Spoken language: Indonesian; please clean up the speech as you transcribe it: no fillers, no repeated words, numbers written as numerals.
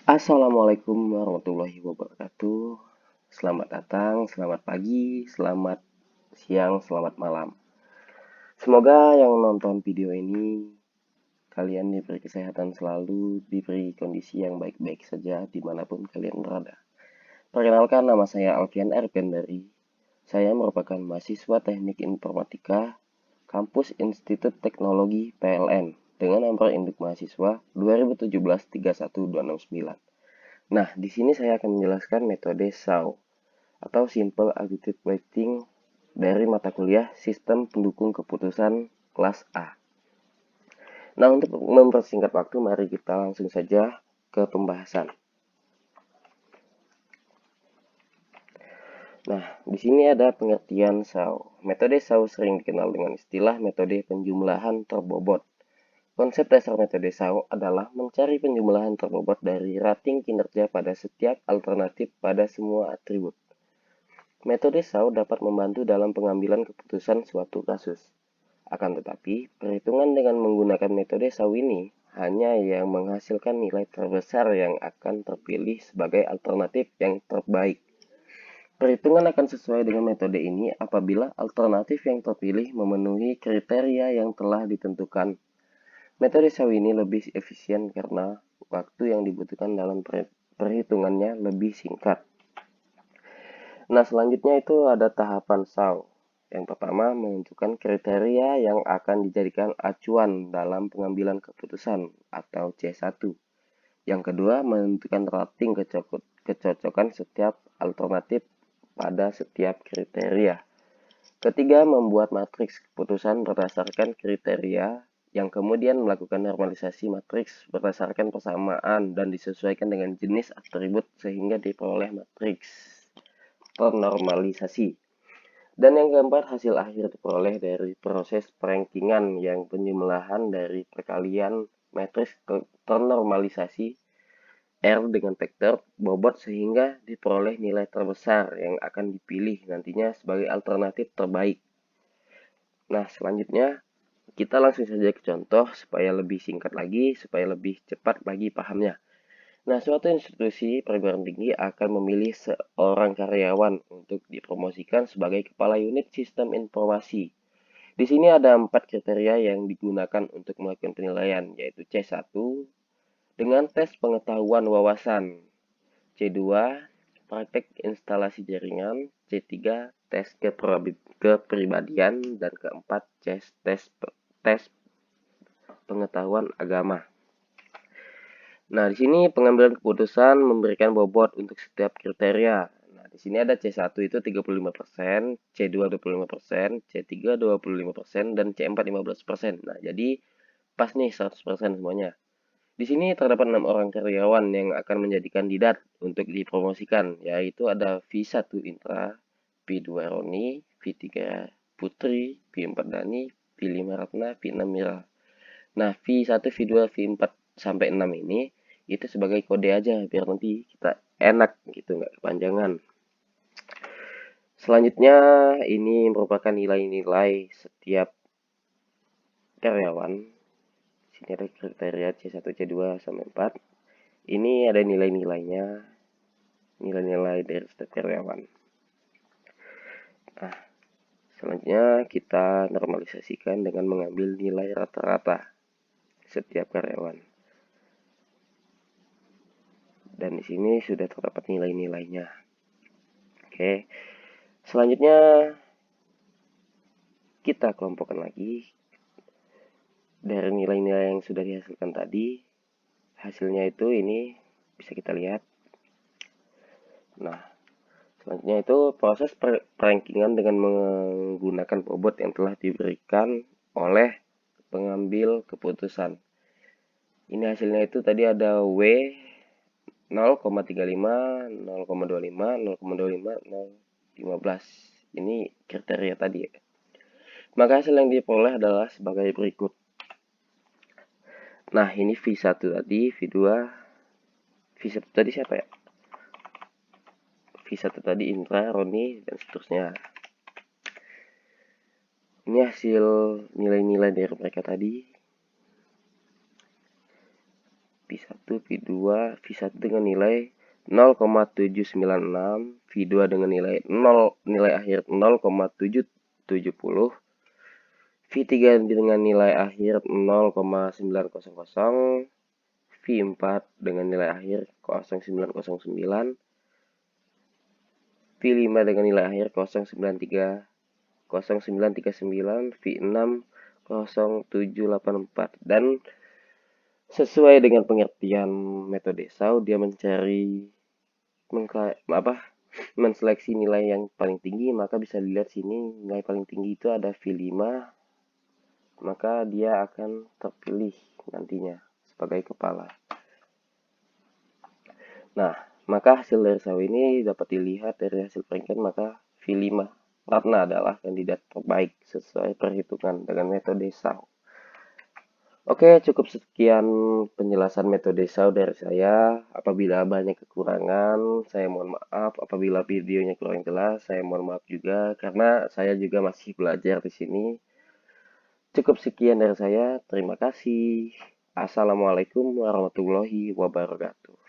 Assalamualaikum warahmatullahi wabarakatuh. Selamat datang, selamat pagi, selamat siang, selamat malam. Semoga yang nonton video ini kalian diberi kesehatan selalu, diberi kondisi yang baik-baik saja dimanapun kalian berada. Perkenalkan, nama saya Alfian Erpendari. Saya merupakan mahasiswa Teknik Informatika Kampus Institut Teknologi PLN dengan nomor induk mahasiswa 2017 31269. Nah, di sini saya akan menjelaskan metode SAW atau Simple Additive Weighting dari mata kuliah Sistem Pendukung Keputusan kelas A. Nah, untuk mempersingkat waktu, mari kita langsung saja ke pembahasan. Nah, di sini ada pengertian SAW. Metode SAW sering dikenal dengan istilah metode penjumlahan terbobot. Konsep dasar metode SAW adalah mencari penjumlahan terbobot dari rating kinerja pada setiap alternatif pada semua atribut. Metode SAW dapat membantu dalam pengambilan keputusan suatu kasus. Akan tetapi, perhitungan dengan menggunakan metode SAW ini hanya yang menghasilkan nilai terbesar yang akan terpilih sebagai alternatif yang terbaik. Perhitungan akan sesuai dengan metode ini apabila alternatif yang terpilih memenuhi kriteria yang telah ditentukan. Metode SAW ini lebih efisien karena waktu yang dibutuhkan dalam perhitungannya lebih singkat. Nah, selanjutnya itu ada tahapan SAW. Yang pertama, menentukan kriteria yang akan dijadikan acuan dalam pengambilan keputusan atau C1. Yang kedua, menentukan rating kecocokan setiap alternatif pada setiap kriteria. Ketiga, membuat matriks keputusan berdasarkan kriteria yang kemudian melakukan normalisasi matriks berdasarkan persamaan dan disesuaikan dengan jenis atribut sehingga diperoleh matriks ternormalisasi. Dan yang keempat, hasil akhir diperoleh dari proses perankingan yang penjumlahan dari perkalian matriks ternormalisasi R dengan vektor bobot sehingga diperoleh nilai terbesar yang akan dipilih nantinya sebagai alternatif terbaik. Nah, selanjutnya kita langsung saja ke contoh supaya lebih singkat lagi, supaya lebih cepat lagi pahamnya. Nah, suatu institusi perguruan tinggi akan memilih seorang karyawan untuk dipromosikan sebagai kepala unit sistem informasi. Di sini ada 4 kriteria yang digunakan untuk melakukan penilaian, yaitu C1 dengan tes pengetahuan wawasan, C2 praktek instalasi jaringan, C3 tes kepribadian, dan keempat tes pengetahuan agama. Nah, di sini pengambilan keputusan memberikan bobot untuk setiap kriteria. Nah, di sini ada C1 itu 35%, C2 25%, C3 25%, dan C4 15%. Nah, jadi pas nih 100% semuanya. Di sini terdapat 6 orang karyawan yang akan menjadi kandidat untuk dipromosikan, yaitu ada V1 Intra, V2 Roni, V3 Putri, V4 Dani, V5 Ratna, V6 Mira. Nah, V1, V2, V4 sampai 6 ini itu sebagai kode aja biar nanti kita enak gitu, nggak kepanjangan. Selanjutnya ini merupakan nilai-nilai setiap karyawan. Sini ada kriteria C1, C2 sampai 4. Ini ada nilai-nilainya, nilai-nilai dari setiap karyawan. Nah, selanjutnya kita normalisasikan dengan mengambil nilai rata-rata setiap karyawan. Dan di sini sudah terdapat nilai-nilainya. Oke. Selanjutnya kita kelompokkan lagi dari nilai-nilai yang sudah dihasilkan tadi. Hasilnya itu ini bisa kita lihat. Nah, selanjutnya itu proses perankingan dengan menggunakan bobot yang telah diberikan oleh pengambil keputusan. Ini hasilnya itu tadi ada W 0,35, 0,25, 0,25, 0,15. Ini kriteria tadi ya. Maka hasil yang diperoleh adalah sebagai berikut. Nah, ini V1 tadi, V2, V1 tadi siapa ya? V1 tadi Indra, Roni, dan seterusnya. Ini hasil nilai-nilai dari mereka tadi. V1, V2, V1 dengan nilai 0,796, V2 dengan nilai 0, nilai akhir 0,770, V3 dengan nilai akhir 0,900, V4 dengan nilai akhir 0909, V5 dengan nilai akhir 0939, V6 0784. Dan sesuai dengan pengertian metode SAW, dia mencari menseleksi nilai yang paling tinggi. Maka bisa dilihat sini nilai paling tinggi itu ada V5, maka dia akan terpilih nantinya sebagai kepala. Nah, maka hasil dari SAW ini dapat dilihat dari hasil peringkat, maka V5 Ratna adalah kandidat terbaik sesuai perhitungan dengan metode SAW. Oke, cukup sekian penjelasan metode SAW dari saya. Apabila banyak kekurangan, saya mohon maaf. Apabila videonya kurang jelas, saya mohon maaf juga karena saya juga masih belajar di sini. Cukup sekian dari saya. Terima kasih. Assalamualaikum warahmatullahi wabarakatuh.